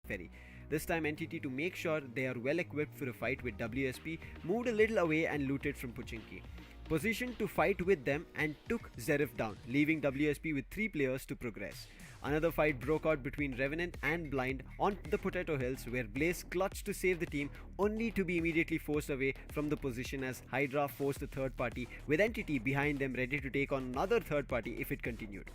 ferry. This time NTT, to make sure they are well equipped for a fight with WSP, moved a little away and looted from Pochinki, positioned to fight with them, and took Zerif down, leaving WSP with 3 players to progress. Another fight broke out between Revenant and Blind on the Potato Hills, where Blaze clutched to save the team, only to be immediately forced away from the position as Hydra forced the third party, with Entity behind them ready to take on another third party if it continued.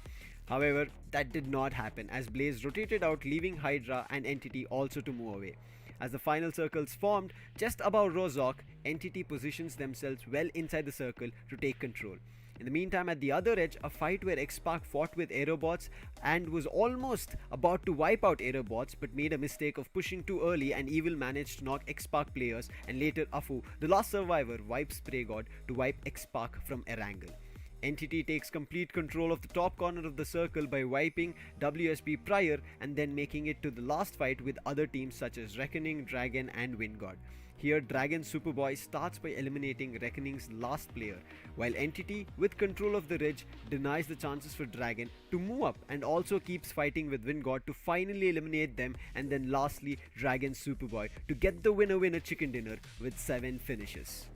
However, that did not happen as Blaze rotated out, leaving Hydra and Entity also to move away. As the final circles formed just above Rozok, Entity positions themselves well inside the circle to take control. In the meantime, at the other edge, a fight where X-Pac fought with Aerobots and was almost about to wipe out Aerobots, but made a mistake of pushing too early, and Evil managed to knock X-Pac players, and later Afu, the last survivor, wipes Spray God to wipe X-Pac from Erangel. Entity takes complete control of the top corner of the circle by wiping WSP prior and then making it to the last fight with other teams such as Reckoning, Dragon and Wingod. Here Dragon Superboy starts by eliminating Reckoning's last player, while Entity, with control of the ridge, denies the chances for Dragon to move up and also keeps fighting with Wingod to finally eliminate them, and then lastly Dragon Superboy to get the winner chicken dinner with 7 finishes.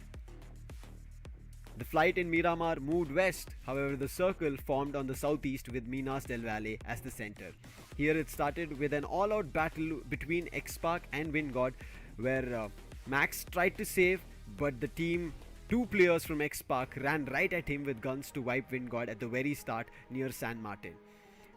The flight in Miramar moved west, however the circle formed on the southeast with Minas del Valle as the center. Here it started with an all-out battle between X-Pac and Wingod, where Max tried to save, but the team, 2 players from X-Pac, ran right at him with guns to wipe Wingod at the very start near San Martin.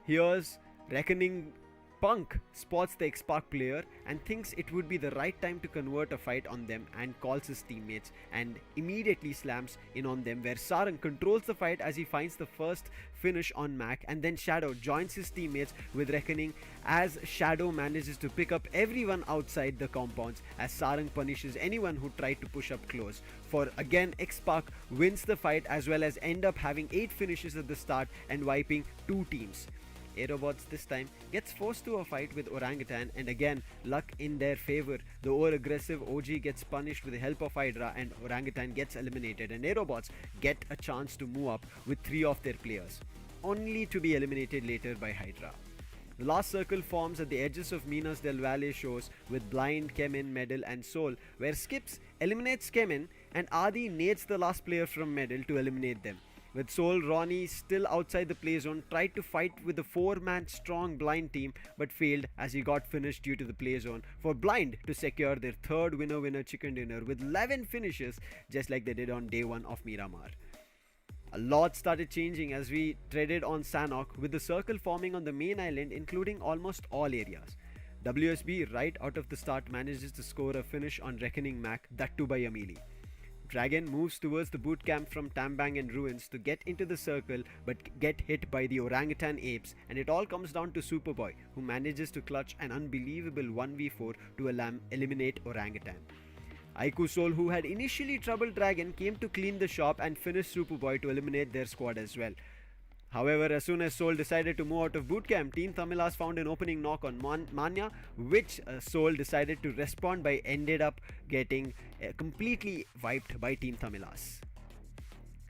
Here's Reckoning Punk spots the X-Pac player and thinks it would be the right time to convert a fight on them, and calls his teammates and immediately slams in on them, where Sarang controls the fight as he finds the first finish on Mac, and then Shadow joins his teammates with Reckoning as Shadow manages to pick up everyone outside the compounds as Sarang punishes anyone who tried to push up close. For again X-Pac wins the fight as well as end up having 8 finishes at the start and wiping 2 teams. Aerobots this time gets forced to a fight with Orangutan, and again luck in their favor. The over-aggressive OG gets punished with the help of Hydra and Orangutan gets eliminated, and Aerobots get a chance to move up with 3 of their players, only to be eliminated later by Hydra. The last circle forms at the edges of Minas del Valle shows with Blind, Kemin, Medal and Soul, where Skips eliminates Kemin and Adi nades the last player from Medal to eliminate them. With Soul, Ronnie still outside the play zone tried to fight with the 4-man strong Blind team but failed as he got finished due to the play zone, for Blind to secure their third winner chicken dinner with 11 finishes, just like they did on day 1 of Miramar. A lot started changing as we treaded on Sanhok, with the circle forming on the main island including almost all areas. WSB right out of the start manages to score a finish on Reckoning Mac, that too by a melee. Dragon moves towards the boot camp from Tambang and Ruins to get into the circle but get hit by the Orangutan apes, and it all comes down to Superboy, who manages to clutch an unbelievable 1v4 to eliminate Orangutan. iqoo Soul, who had initially troubled Dragon, came to clean the shop and finish Superboy to eliminate their squad as well. However, as soon as Soul decided to move out of bootcamp, Team Tamilas found an opening knock on Manya, which Soul decided to respond by ended up getting completely wiped by Team Tamilas.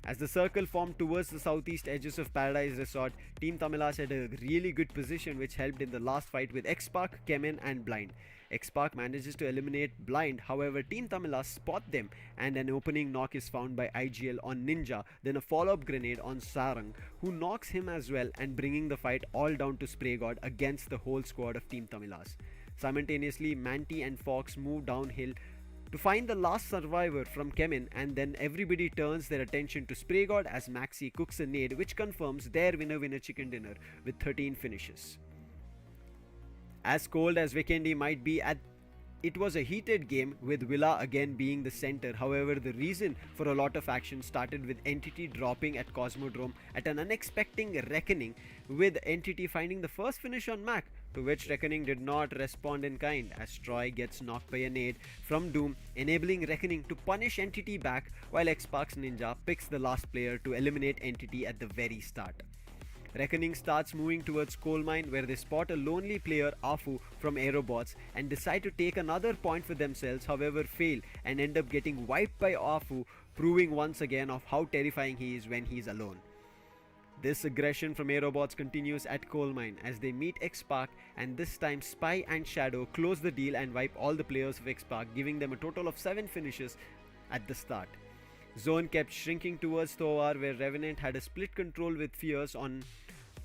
As the circle formed towards the southeast edges of Paradise Resort, Team Tamilas had a really good position which helped in the last fight with X-Pac, Kemin and Blind. X-Pac manages to eliminate Blind, however Team Tamilas spot them and an opening knock is found by IGL on Ninja, then a follow-up grenade on Sarang, who knocks him as well, and bringing the fight all down to Spray God against the whole squad of Team Tamilas. Simultaneously, Manti and Fox move downhill to find the last survivor from Kemin, and then everybody turns their attention to Spray God as Maxi cooks a nade which confirms their winner chicken dinner with 13 finishes. As cold as Vikendi might be, it was a heated game with Villa again being the center. However, the reason for a lot of action started with Entity dropping at Cosmodrome at an unexpected Reckoning, with Entity finding the first finish on Mac, to which Reckoning did not respond in kind as Troy gets knocked by a nade from Doom, enabling Reckoning to punish Entity back, while X-Pac Ninja picks the last player to eliminate Entity at the very start. Reckoning starts moving towards Coal Mine, where they spot a lonely player, Afu, from Aerobots and decide to take another point for themselves, however fail and end up getting wiped by Afu, proving once again of how terrifying he is when he is alone. This aggression from Aerobots continues at Coal Mine as they meet X-Park, and this time Spy and Shadow close the deal and wipe all the players of X-Park, giving them a total of 7 finishes at the start. Zone kept shrinking towards Tovar, where Revenant had a split control with Fierce on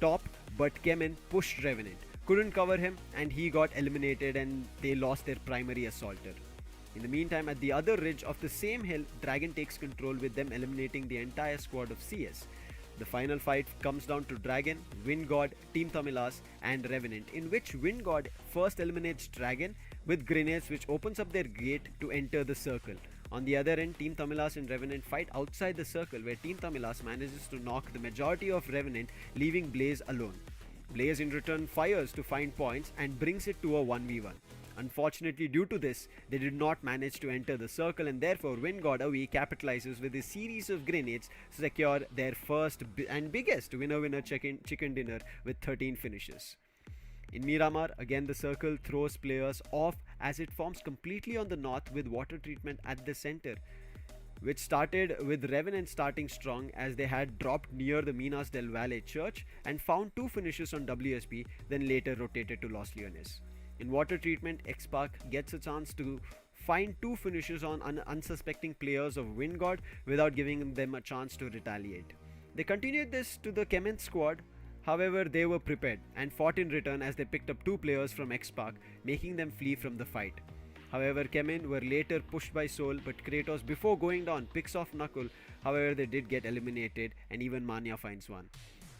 top, but Kemen pushed Revenant, couldn't cover him, and he got eliminated and they lost their primary assaulter. In the meantime, at the other ridge of the same hill, Dragon takes control with them eliminating the entire squad of CS. The final fight comes down to Dragon, Windgod, Team Tamilas and Revenant, in which Windgod first eliminates Dragon with grenades, which opens up their gate to enter the circle. On the other end, Team Tamilas and Revenant fight outside the circle, where Team Tamilas manages to knock the majority of Revenant, leaving Blaze alone. Blaze in return fires to find points and brings it to a 1v1. Unfortunately, due to this, they did not manage to enter the circle, and therefore Windgod away capitalizes with a series of grenades to secure their first and biggest winner chicken dinner with 13 finishes. In Miramar, again the circle throws players off as it forms completely on the north with water treatment at the center, which started with Revenant starting strong as they had dropped near the Minas del Valle church and found 2 finishes on WSP, then later rotated to Los Leones. In water treatment, X-Park gets a chance to find 2 finishes on unsuspecting players of Windgod without giving them a chance to retaliate. They continued this to the Kemen squad. However, they were prepared and fought in return as they picked up 2 players from X-Park, making them flee from the fight. However, Kemen were later pushed by Soul, but Kratos, before going down, picks off Knuckle. However, they did get eliminated and even Manya finds one.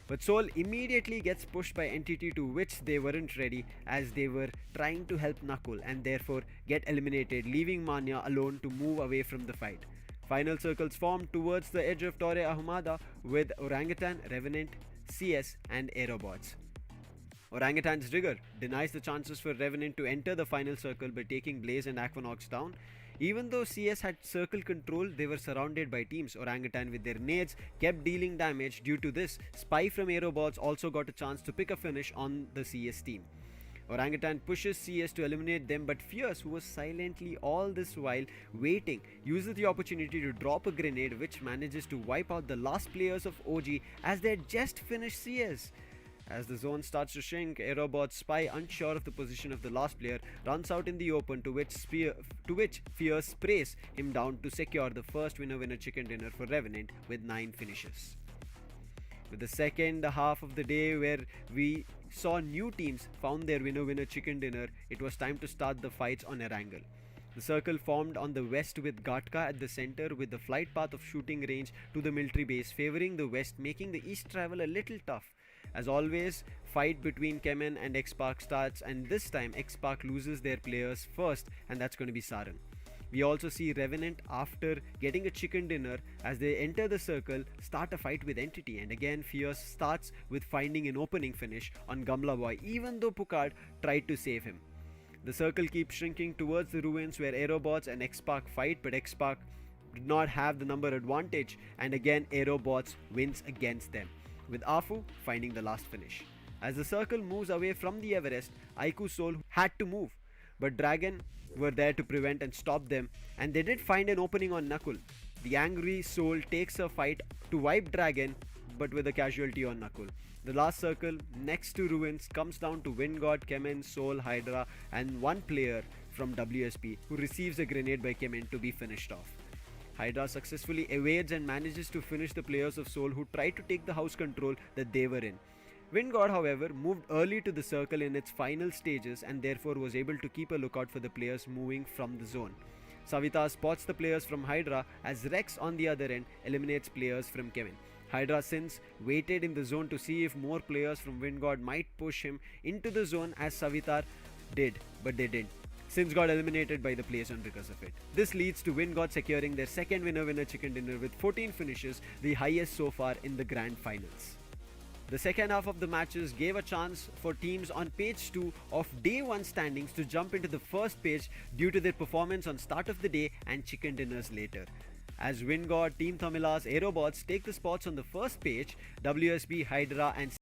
But Soul immediately gets pushed by Entity, to which they weren't ready as they were trying to help Knuckle and therefore get eliminated, leaving Manya alone to move away from the fight. Final circles formed towards the edge of Torre Ahumada with Orangutan, Revenant, CS and Aerobots. Orangutan's rigor denies the chances for Revenant to enter the final circle by taking Blaze and Aquanox down. Even though CS had circle control, they were surrounded by teams. Orangutan with their nades kept dealing damage. Due to this, Spy from Aerobots also got a chance to pick a finish on the CS team. Orangutan pushes CS to eliminate them, but Fierce, who was silently all this while waiting, uses the opportunity to drop a grenade, which manages to wipe out the last players of OG as they had just finished CS. As the zone starts to shrink, Aerobot's Spy, unsure of the position of the last player, runs out in the open, to which Fierce sprays him down to secure the first winner chicken dinner for Revenant with 9 finishes. With the second half of the day, where we saw new teams found their winner chicken dinner, it was time to start the fights on Erangel. The circle formed on the west with Gatka at the center, with the flight path of shooting range to the military base favoring the west, making the east travel a little tough. As always, fight between Kemen and X-Park starts, and this time X-Park loses their players first, and that's going to be Sarang. We also see Revenant, after getting a chicken dinner, as they enter the circle, start a fight with Entity, and again Fierce starts with finding an opening finish on Gamla Boy, even though Pucard tried to save him. The circle keeps shrinking towards the ruins where Aerobots and X-Park fight, but X-Park did not have the number advantage, and again Aerobots wins against them, with Afu finding the last finish. As the circle moves away from the Everest, iqoo Soul had to move, but Dragon were there to prevent and stop them, and they did find an opening on Knuckle. The angry Soul takes a fight to wipe Dragon, but with a casualty on Knuckle. The last circle next to ruins comes down to Windgod, Kemen, Soul, Hydra and one player from WSP who receives a grenade by Kemen to be finished off. Hydra successfully evades and manages to finish the players of Soul, who tried to take the house control that they were in. Windgod, however, moved early to the circle in its final stages and therefore was able to keep a lookout for the players moving from the zone. Savita spots the players from Hydra as Rex on the other end eliminates players from Kemen. Hydra since waited in the zone to see if more players from Windgod might push him into the zone, as Savitar did, but they didn't. Since got eliminated by the play zone because of it. This leads to Windgod securing their second winner chicken dinner with 14 finishes, the highest so far in the grand finals. The second half of the matches gave a chance for teams on page 2 of day 1 standings to jump into the first page due to their performance on start of the day and chicken dinners later. As Windgod, Team Tamilas, Aerobots take the spots on the first page, WSB, Hydra and